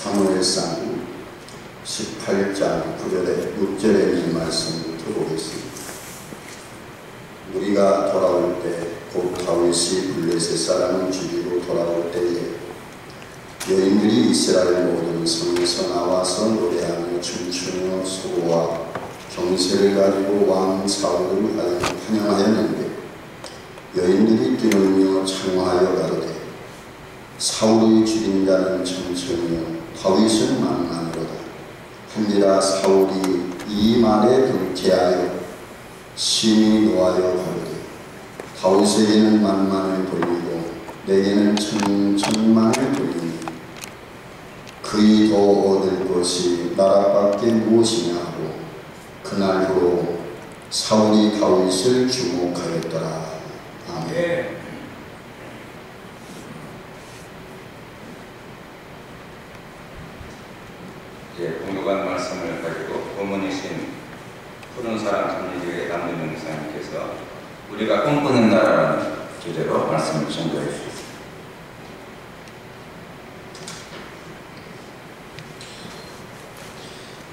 사무엘상 18장 6절에 있는 말씀부터 보겠습니다. 우리가 돌아올 때 곧 다윗이 블레셋 사람을 죽이고 돌아올 때에 여인들이 이스라엘 모든 성에서 나와서 노래하며 춤추며 수고와 경세를 가지고 왕 사울을 환영하였는데 여인들이 뛰놀며 창화하여 가로되 사울의 죽인 자는 청천이요 다윗은 만만하로다. 한지라 사울이 이 말에 불쾌하여 심히 노하여 가로되 다윗에게는 만만을 돌리고 내게는 천만을 돌리니 그이 더 얻을 것이 나라밖에 무엇이냐 하고 그날로 사울이 다윗을 주목하였더라. 아멘. 이제 공독한 말씀을 가지고 본문이신 푸른 사랑 참여교회 남도명 목사님께서 우리가 꿈꾸는 나라라는 주제로 말씀을 전달해 주셨습니다.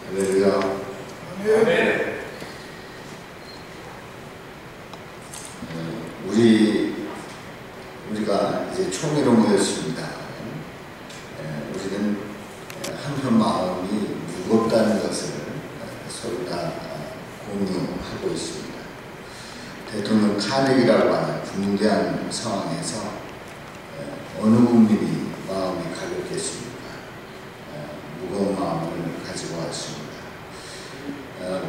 할렐루야. 아멘. 우리가 이제 총회로 모였습니다. 우리는 한편 마음이 무겁다는 것을 서로 다 공유하고 있습니다. 대통령 카네기라고 하는 중대한 상황에서 어느 국민이 마음이 가볍겠습니까? 무거운 마음을 가지고 왔습니다.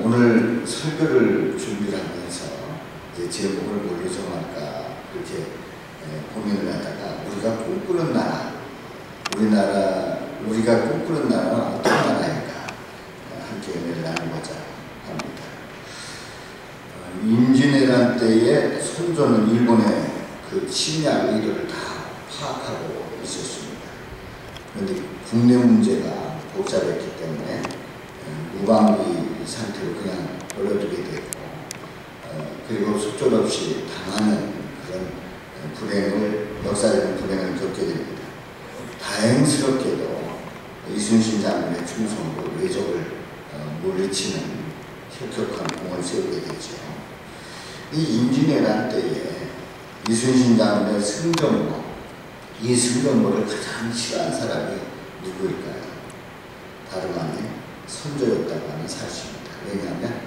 오늘 설교를 준비하면서 이제 제목을 뭘로 정할까 그렇게 고민을 하다가 우리가 꿈꾸는 나라, 우리가 꿈꾸는 나라는 어떤 나라인가 함께 연애를 나누고자 합니다. 임진왜란 때에 선조는 일본의 그 침략 의도를 다 파악하고 있었습니다. 그런데 국내 문제가 복잡했기 때문에 무방비 상태로 그냥 올려두게 됐고 그리고 속절없이 당하는 그런 역사적인 불행을 겪게 됩니다. 다행스럽게도 이순신 장군의 충성으로 외적을 물리치는 혁혁한 공을 세우게 되죠. 이 임진왜란 때에 이순신 장군의 승정보, 이 승정보를 가장 싫어한 사람이 누구일까요? 다름 아닌 선조였다고 하는 사실입니다. 왜냐하면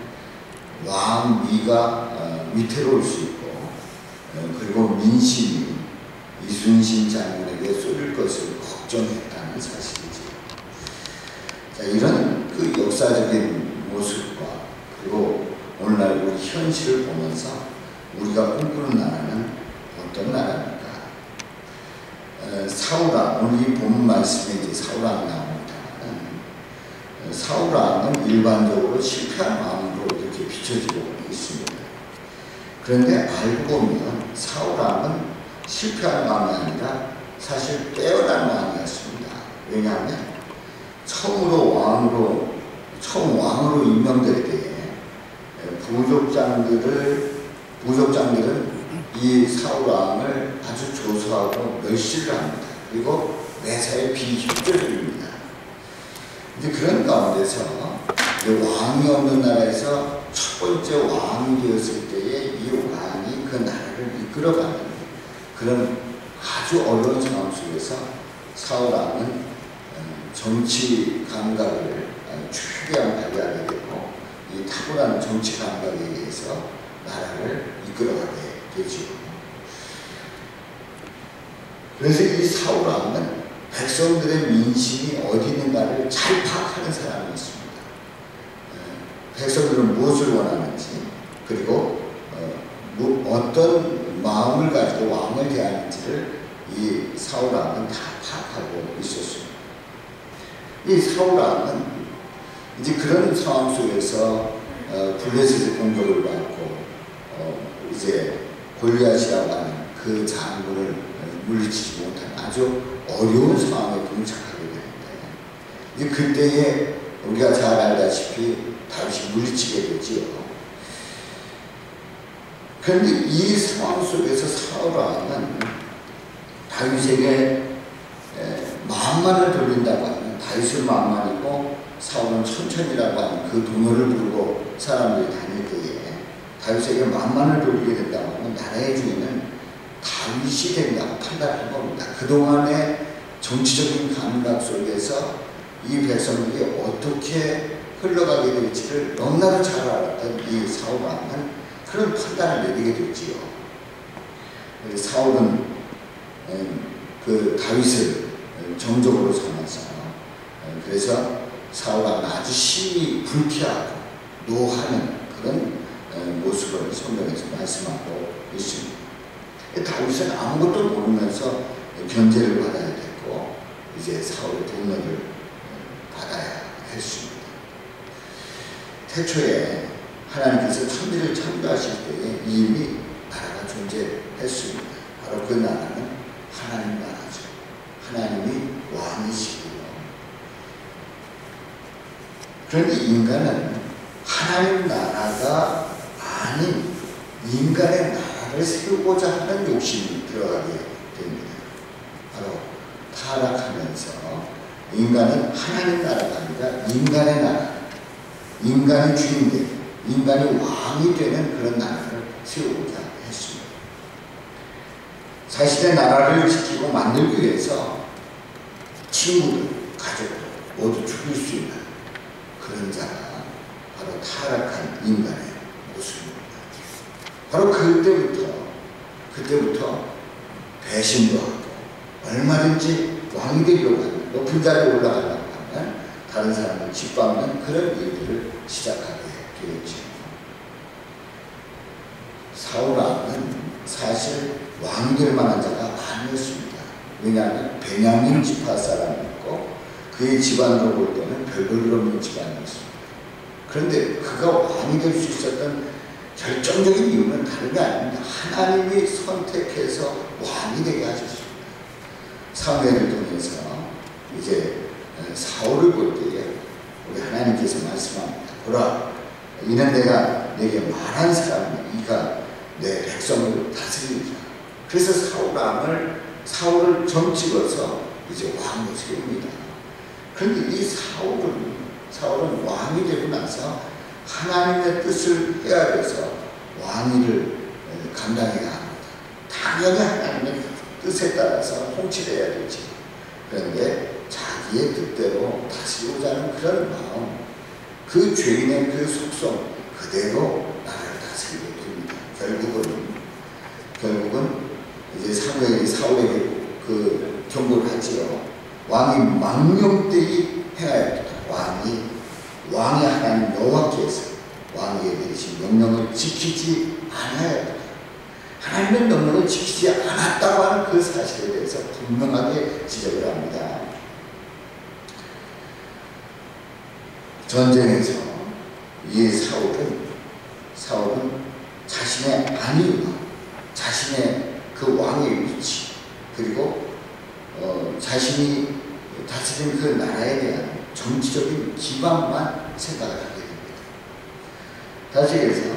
왕 위가 위태로울 수 있고 그리고 민심이 이순신 장군에게 쏠릴 것을 걱정했다는 사실이죠. 자, 이런 그 역사적인 모습과 그리고 오늘날 우리 현실을 보면서 우리가 꿈꾸는 나라는 어떤 나라입니까? 사울왕, 오늘 이 본문 말씀에 이제 사울왕이 나옵니다. 사울왕은 일반적으로 실패한 마음으로 이렇게 비춰지고 있습니다. 그런데 알고 보면 사울왕은 실패한 마음이 아니라 사실 뛰어난 마음이었습니다. 왜냐하면 처음 왕으로 임명될 때에 부족장들은 이 사울왕을 아주 조소하고 멸시를 합니다. 그리고 매사에 비협조적입니다. 이제 그런 가운데서 왕이 없는 나라에서 첫 번째 왕이 되었을 때에 이 왕이 그 나라를 이끌어가는 그런 아주 어려운 상황 속에서 사울왕은 정치 감각을 최대한 발휘하게 되고 이 탁월한 정치 감각에 의해서 나라를 이끌어가게 되죠. 그래서 이 사울왕은 백성들의 민심이 어디 있는가를 잘 파악하는 사람이었습니다. 백성들은 무엇을 원하는지 그리고 어떤 마음을 가지고 왕을 대하는지를 이 사울왕은 다 파악하고 있었습니다. 이 사울왕은 이제 그런 상황 속에서 블레셋의 공격을 받고 이제 골리앗이라고 하는 그 장군을 물리치지 못한 아주 어려운 상황에 봉착하게 되는데 이제 그때에 우리가 잘 알다시피 다윗이 물리치게 되지요. 그런데 이 상황 속에서 사울왕은 다윗에게 마음만을 돌린다고 하면 다윗은 만만이고 사울은 천천히라고 하는 그 동요를 부르고 사람들이 다닐 때에 다윗에게 만만을 돌리게 된다고 하면 나라의 주인은 다윗이 된다고 판단한 겁니다. 그동안의 정치적인 감각 속에서 이 백성들이 어떻게 흘러가게 될지를 너무나도 잘 알았던 이 사울 왕은 그런 판단을 내리게 됐지요. 사울은 그 다윗을 정적으로 삼아서 그래서 사울 왕은 아주 심히 불쾌하고 노하는 그런 모습을 성경에서 말씀하고 있습니다. 다윗은 아무것도 모르면서 견제를 받아야 됐고 이제 사울의 동료를 받아야 했습니다. 태초에 하나님께서 천지를 창조하실 때에 이미 나라가 존재했습니다. 바로 그 나라는 하나님 나라죠. 하나님이 왕이시고요. 그런데 인간은 하나님 나라가 아닌 인간의 나라를 세우고자 하는 욕심이 들어가게 됩니다. 바로 타락하면서 인간은 하나님 나라가 아니라 인간의 나라, 인간이 주인되고 인간이 왕이 되는 그런 나라를 세우고자 했습니다. 자신의 나라를 지키고 만들기 위해서 친구들, 가족들 모두 죽일 수 있는 그런 자가 바로 타락한 인간의 모습입니다. 바로 그때부터 배신도 하고 얼마든지 왕이 되려고 하는 높은 자리에 올라가려고 하면 다른 사람을 짓밟는 그런 일들을 시작하게 되었죠. 사울 왕은 사실 왕이 될 만한 자가 아니었습니다. 왜냐하면 베냐민 지파 사람이었고 그의 집안으로 볼 때는 별 볼일 없는 집안이었습니다. 그런데 그가 왕이 될 수 있었던 결정적인 이유는 다른 게 아닙니다. 하나님이 선택해서 왕이 되게 하셨습니다. 사무엘을 통해서 이제 사울을 볼 때에 우리 하나님께서 말씀합니다. 보라, 이는 내가 내게 말한 사람이야. 이가 내 백성을 다스리리라. 그래서 사울을 점 찍어서 이제 왕으로 세웁니다. 그런데 이 사울은 왕이 되고 나서 하나님의 뜻을 헤아려서 왕위를 감당해야 합니다. 당연히 하나님의 뜻에 따라서 통치해야 되지. 그런데 자기의 뜻대로 다스리고자 하는 그런 마음, 그 죄인의 그 속성 그대로 나라를 다스리게 됩니다. 결국은 이제 사무엘이 사울에게 그 경고를 하지요. 왕이 망령되이 행하여야 된다. 왕이 하나님 여호와께서 왕에게 내리신 명령을 지키지 않아야 된다. 하나님의 명령을 지키지 않았다고 하는 그 사실에 대해서 분명하게 지적을 합니다. 전쟁에서 이 사울은 자신의 안위와 자신의 그 왕의 위치 그리고 자신이 다스린 그 나라에 대한 정치적인 기반만 생각을 하게 됩니다. 다시 해서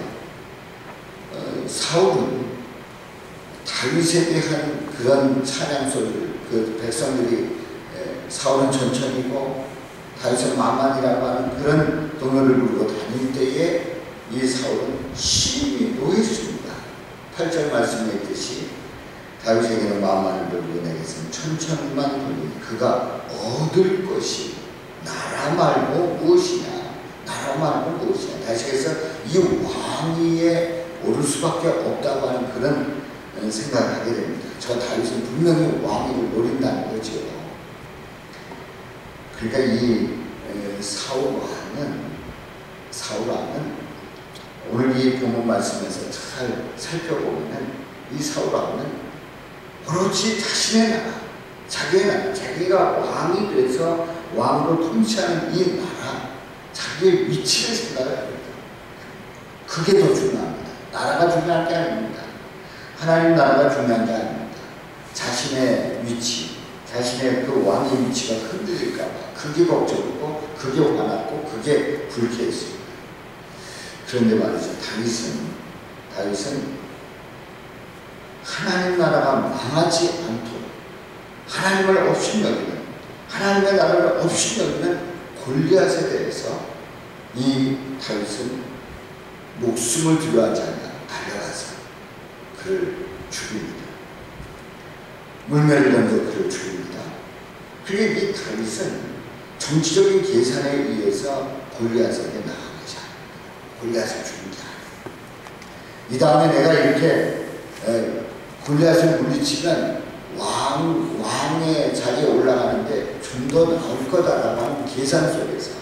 사울은 다윗에 대한 그런 찬양 소리를 그 백성들이 사울은 천천히고 다윗은 만만이라고 하는 그런 동요를 부르고 다닐 때에 이 사울은 심히 노했습니다. 8절 말씀에 있듯이 다윗에게는 만만을 돌리고 내게서는 천천히만 돌리니 그가 얻을 것이 나라 말고 무엇이냐. 다시 해서 이 왕위에 오를 수밖에 없다고 하는 그런 생각을 하게 됩니다. 저 다윗은 분명히 왕위를 노린다는 거죠. 그러니까 이 사울 왕은 오늘 이 본문 말씀에서 잘 살펴보면 이 사울 왕은 오로지 자신의 나라, 자기의 나라, 자기가 왕이 돼서 왕으로 통치하는 이 나라, 자기의 위치를 생각을 합니다. 그게 더 중요합니다. 나라가 중요한 게 아닙니다. 하나님 나라가 중요한 게 아닙니다. 자신의 위치, 자신의 그 왕의 위치가 흔들릴까봐 그게 걱정이고 그게 화났고 그게 불쾌했습니다. 그런데 말이죠. 다윗은 하나님 나라가 망하지 않도록 하나님을 업신여기는 하나님의 나라를 없이 여기는 골리앗에 대해서 이 다윗은 목숨을 두려워하지 않아 달려가서 그를 죽입니다. 물매를 던져 그를 죽입니다. 그게 이 다윗은 정치적인 계산에 의해서 골리앗에게 나간 것이 아닙니다. 골리앗을 죽인 게 아닙니다. 이 다음에 내가 이렇게 골리앗을 물리치면 왕의 자리에 올라가는데 좀 더 나을 거다라고 하는 계산 속에서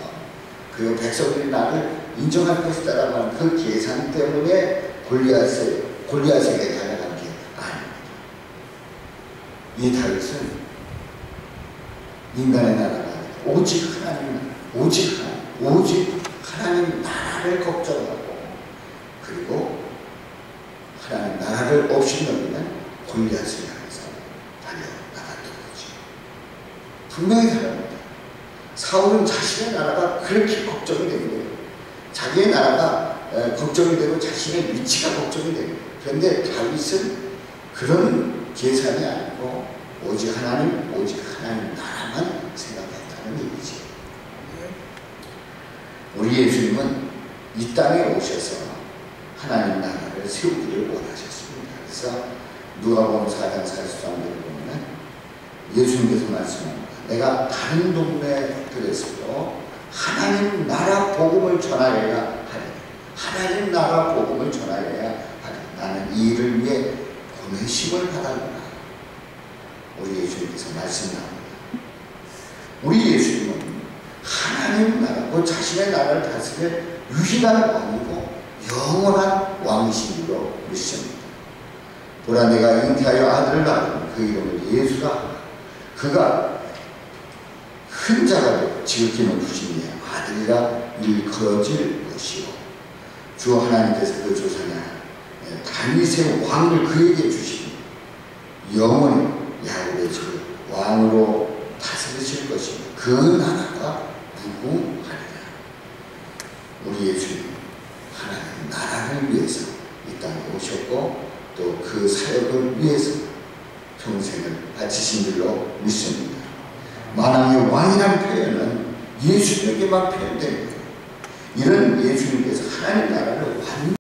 그리고 백성들이 나를 인정할 것이다라고 하는 그 계산 때문에 골리앗에게 달려간 게 아닙니다. 이 다윗은 인간의 나라가 아니라 오직 하나님 나라를 걱정하고 그리고 하나님 나라를 없이 여기는 골리앗을 향해서 달려나갔던 거죠. 분명히 다릅니다. 사울은 자신의 나라가 그렇게 걱정이 된 거예요. 자기의 나라가 걱정이 되고 자신의 위치가 걱정이 됩니다. 그런데 다윗은 그런 계산이 아니고 오직 하나님 나라만 생각했다는 얘기지. 우리 예수님은 이 땅에 오셔서 하나님 나라를 세우기를 원하셨습니다. 그래서 누가복음 4장 43절을 보면 예수님께서 말씀합니다. 내가 다른 동네들에서도 하나님 나라 복음을 전하여야 하리. 하나님 나라 복음을 전하여야 하리. 나는 이 일을 위해 보내심을 받았구나. 우리 예수님께서 말씀합니다. 우리 예수님은 하나님 나라, 그 자신의 나라를 다스릴 유일한 왕이고 영원한 왕이신 줄로 믿습니다. 보라 내가 잉태하여 아들을 낳은 그 이름을 예수라 하라. 그가 큰 자가 지극히 높으시니 아들이라 일컬어질 것이요 주 하나님께서 그 조상의 다윗의 왕을 그에게 주시니 영원히 야곱의 주 왕으로 다스리실 것이니 그 나라가 무궁하리라. 우리 예수님 하나님 나라를 위해서 이 땅에 오셨고 또 그 사역을 위해서 평생을 바치신 줄로 믿습니다. 만왕의 왕이라는 표현은 예수님에게만 표현됩니다. 이런 예수님께서 하나님 나라를 완전히